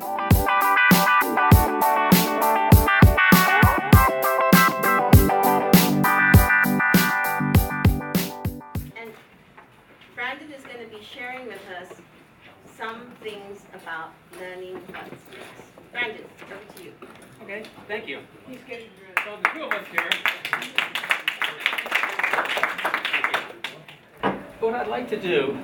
And Brandon is going to be sharing with us some things about learning what's next. Brandon, over to you. Okay, thank you. He's getting dressed. So the two of us here. What I'd like to do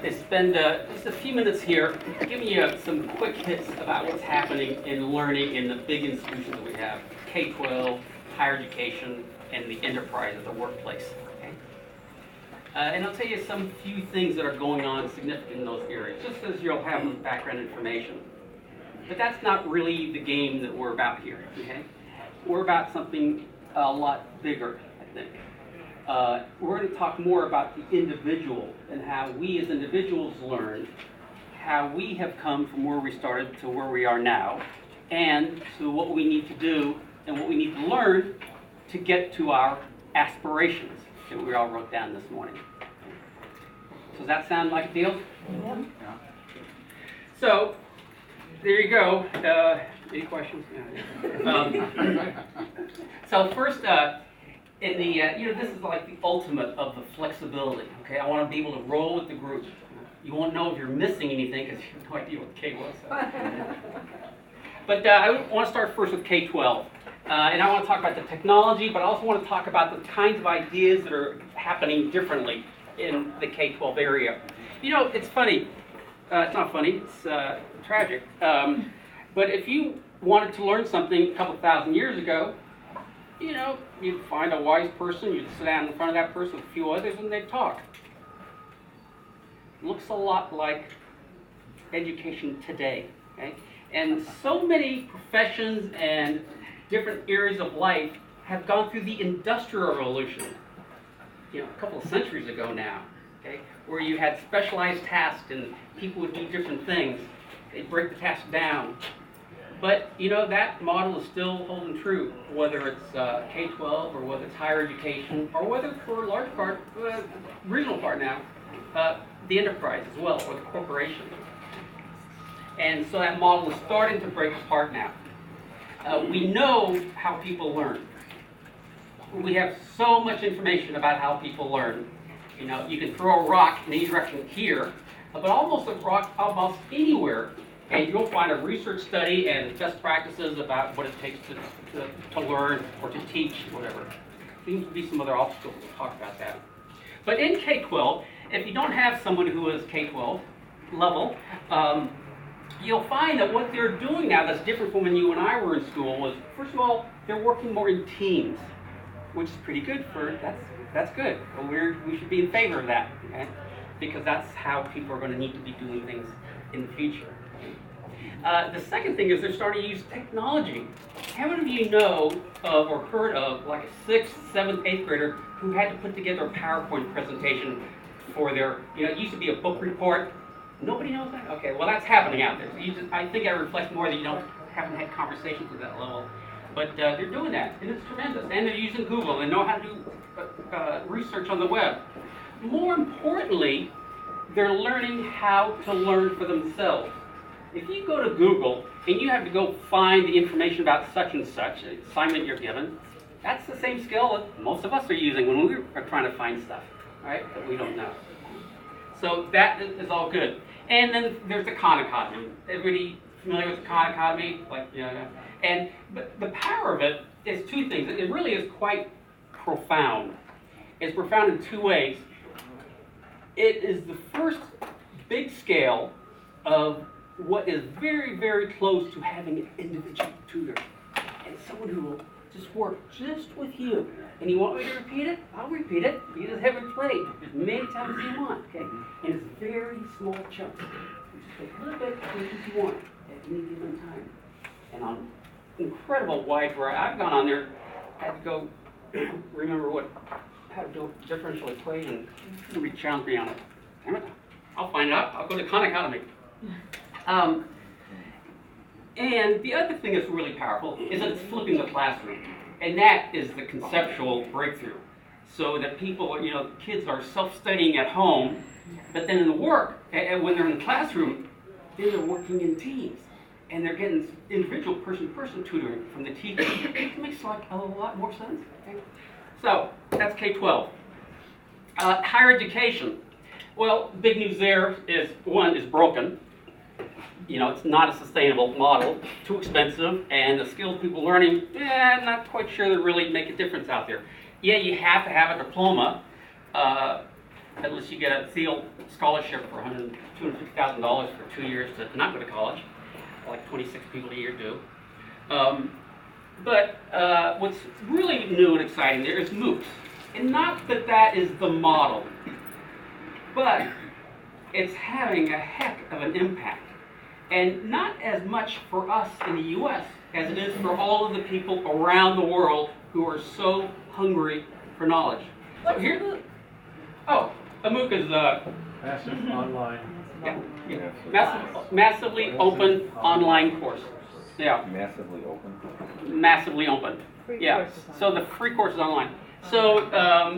is spend just a few minutes here giving you some quick hits about what's happening in learning in the big institutions that we have, K12, higher education, and the enterprise of the workplace. Okay? And I'll tell you some few things that are going on significant in those areas, just as you'll have the background information. But that's not really the game that we're about here. Okay? We're about something a lot bigger, I think. We're going to talk more about the individual and how we as individuals learn, how we have come from where we started to where we are now, and to what we need to do and what we need to learn to get to our aspirations that we all wrote down this morning. So does that sound like a deal? Yeah. Yeah. So there you go. Any questions? Yeah. So first, in the this is like the ultimate of the flexibility. Okay, I want to be able to roll with the group. You won't know if you're missing anything because you have no idea what K was. But I want to start first with K12. And I want to talk about the technology, but I also want to talk about the kinds of ideas that are happening differently in the K12 area. You know, it's funny. It's not funny. It's tragic. But if you wanted to learn something a couple thousand years ago, you know, you'd find a wise person, you'd sit down in front of that person with a few others, and they'd talk. Looks a lot like education today. Okay? And so many professions and different areas of life have gone through the Industrial Revolution, you know, a couple of centuries ago now, okay, where you had specialized tasks and people would do different things. They'd break the task down. But, you know, that model is still holding true, whether it's K-12 or whether it's higher education, or whether, for a large part, regional part now, the enterprise as well, or the corporation. And so that model is starting to break apart now. We know how people learn. We have so much information about how people learn. You know, you can throw a rock in any direction here, but almost a rock almost anywhere, and you'll find a research study and best practices about what it takes to learn or to teach, whatever. Seems to be some other obstacles. We'll talk about that. But in K-12, if you don't have someone who is K-12 level, you'll find that what they're doing now that's different from when you and I were in school was, first of all, they're working more in teams, which is pretty good that's good. Well, we should be in favor of that, okay? Because that's how people are going to need to be doing things in the future. The second thing is they're starting to use technology. How many of you know of or heard of like a 6th, 7th, 8th grader who had to put together a PowerPoint presentation for their, you know, it used to be a book report. Nobody knows that? Okay, well that's happening out there. I think that reflects more that you haven't had conversations at that level. But they're doing that, and it's tremendous. And they're using Google and know how to do research on the web. More importantly, they're learning how to learn for themselves. If you go to Google and you have to go find the information about such and such, an assignment you're given, that's the same skill that most of us are using when we are trying to find stuff, right, that we don't know. So that is all good. And then there's the Khan Academy. Everybody familiar with the Khan Academy? Like, yeah. But the power of it is two things. It really is quite profound. It's profound in two ways. It is the first big scale of what is very, very close to having an individual tutor. And someone who will just work just with you. And you want me to repeat it? I'll repeat it. You just have it played as many times as you want, okay? And it's very small chunks. You just take a little bit as much as you want at any given time. And on incredible wide variety. I've gone on there, had to go remember how to do a differential equation. Somebody challenged me on it. Damn it. I'll find out. I'll go to Khan Academy. And the other thing that's really powerful is that it's flipping the classroom. And that is the conceptual breakthrough. So that people, you know, kids are self-studying at home, but then in the work, and when they're in the classroom, then they're working in teams. and they're getting individual person-to-person tutoring from the teacher. It makes like a lot more sense. Okay? So that's K-12. Higher education. Well, big news there is, one, is broken. You know, it's not a sustainable model, too expensive, and the skills people are learning, not quite sure they really make a difference out there. Yeah, you have to have a diploma, unless you get a field scholarship for $250,000 for 2 years to not go to college, like 26 people a year do. But what's really new and exciting there is MOOCs. And not that that is the model, but it's having a heck of an impact. And not as much for us in the US as it is for all of the people around the world who are so hungry for knowledge. What's a MOOC? Oh, a MOOC is Massive online. massively open online course. Yeah. Massively open. Massively open. Yeah. So the free course is online. So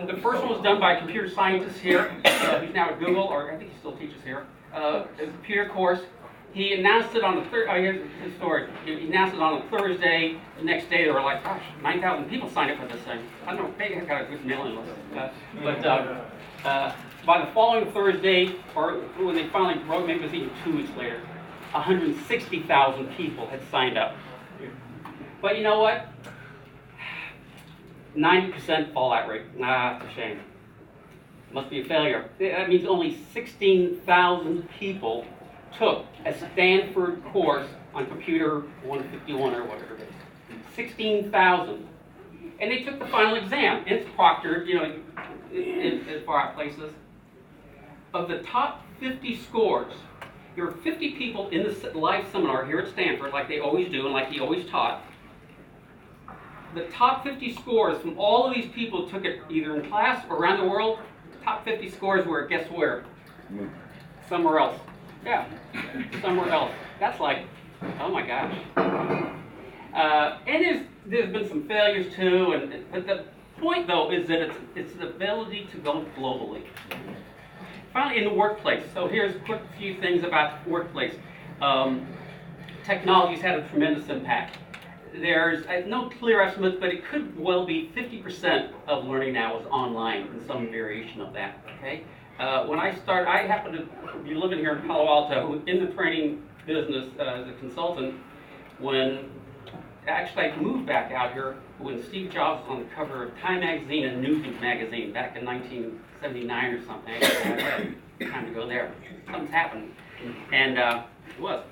the first one was done by a computer scientist here. He's now at Google, or I think he still teaches here. A computer course. He announced it on the here's his story. He announced it on a Thursday. The next day, they were like, "Gosh, 9,000 people signed up for this thing." I don't know. They got a good mailing list. But by the following Thursday, or when they finally broke, maybe it was even 2 weeks later, 160,000 people had signed up. But you know what? 90% fallout rate. It's a shame. Must be a failure. That means only 16,000 people took a Stanford course on computer 151 or whatever it is. 16,000. And they took the final exam. It's proctored, you know, in far out places. Of the top 50 scores, there were 50 people in the live seminar here at Stanford, like they always do and like he always taught. The top 50 scores from all of these people took it either in class or around the world. The top 50 scores were, guess where? Somewhere else. Yeah, somewhere else. That's like, oh my gosh. And there's been some failures too, but the point though is that it's the ability to go globally. Finally, in the workplace. So here's a quick few things about the workplace. Technology's had a tremendous impact. There's no clear estimates, but it could well be 50% of learning now is online in some variation of that. Okay. When I started, I happen to be living here in Palo Alto in the training business as a consultant. When actually I moved back out here when Steve Jobs was on the cover of Time magazine and Newsweek magazine back in 1979 or something. I had time to go there. Something's happened, and it was.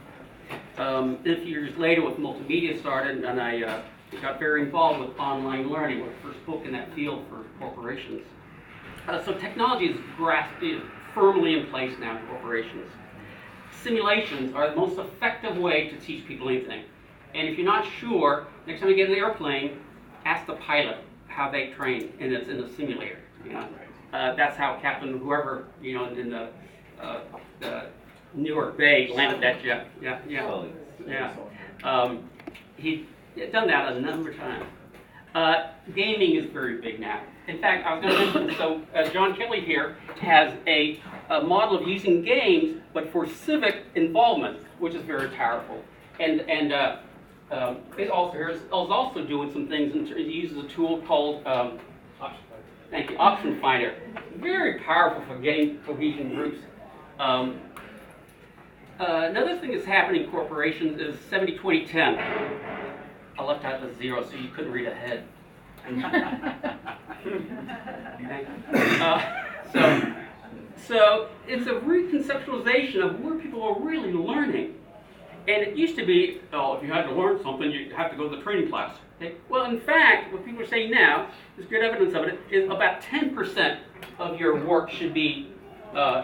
A few years later, with multimedia started, and I got very involved with online learning, with the first book in that field for corporations. So technology is firmly in place now in corporations. Simulations are the most effective way to teach people anything. And if you're not sure, next time you get in an airplane, ask the pilot how they train, and it's in the simulator. You know, that's how Captain whoever in the New York Bay landed that jet. Yeah. He done that a number of times. Gaming is very big now. In fact, I was going to mention, so John Kelly here has a model of using games, but for civic involvement, which is very powerful. And it is also doing some things. It uses a tool called Option Finder. Very powerful for getting cohesion groups. Another thing that's happening in corporations is 70-20-10. I left out the zero so you couldn't read ahead. So it's a reconceptualization of where people are really learning. And it used to be, if you had to learn something, you have to go to the training class. Okay? Well, in fact, what people are saying now, there's good evidence of it, is about 10% of your work should be,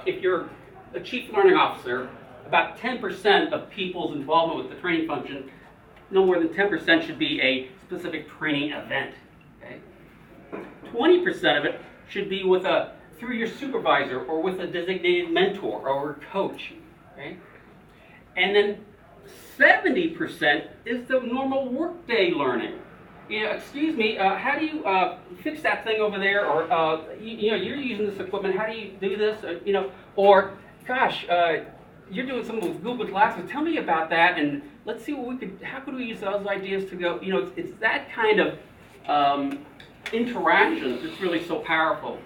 if you're a chief learning officer, about 10% of people's involvement with the training function, no more than 10% should be a specific training event. Okay? 20% of it should be through your supervisor or with a designated mentor or a coach. Okay? And then 70% is the normal workday learning. Excuse me, how do you fix that thing over there? Or you're using this equipment. How do you do this? Or gosh, you're doing some of those Google classes. Tell me about that, and let's see what we could. How could we use those ideas to go? You know, it's that kind of interaction that's really so powerful.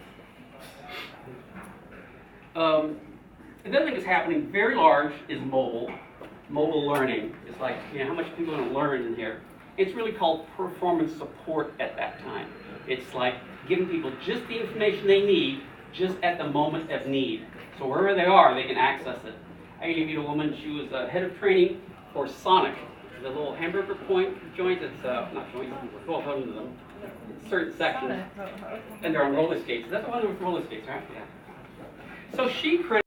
Another thing that's happening very large is mobile learning. It's like, you know, how much people are going to learn in here. It's really called performance support at that time. It's like giving people just the information they need, just at the moment of need. So wherever they are, they can access it. I interviewed a woman, she was head of training for Sonic, the little hamburger joint that's, not joints, 1,200 of them, in certain sections. And they're on roller skates. That's the one with roller skates, right? Yeah. So she created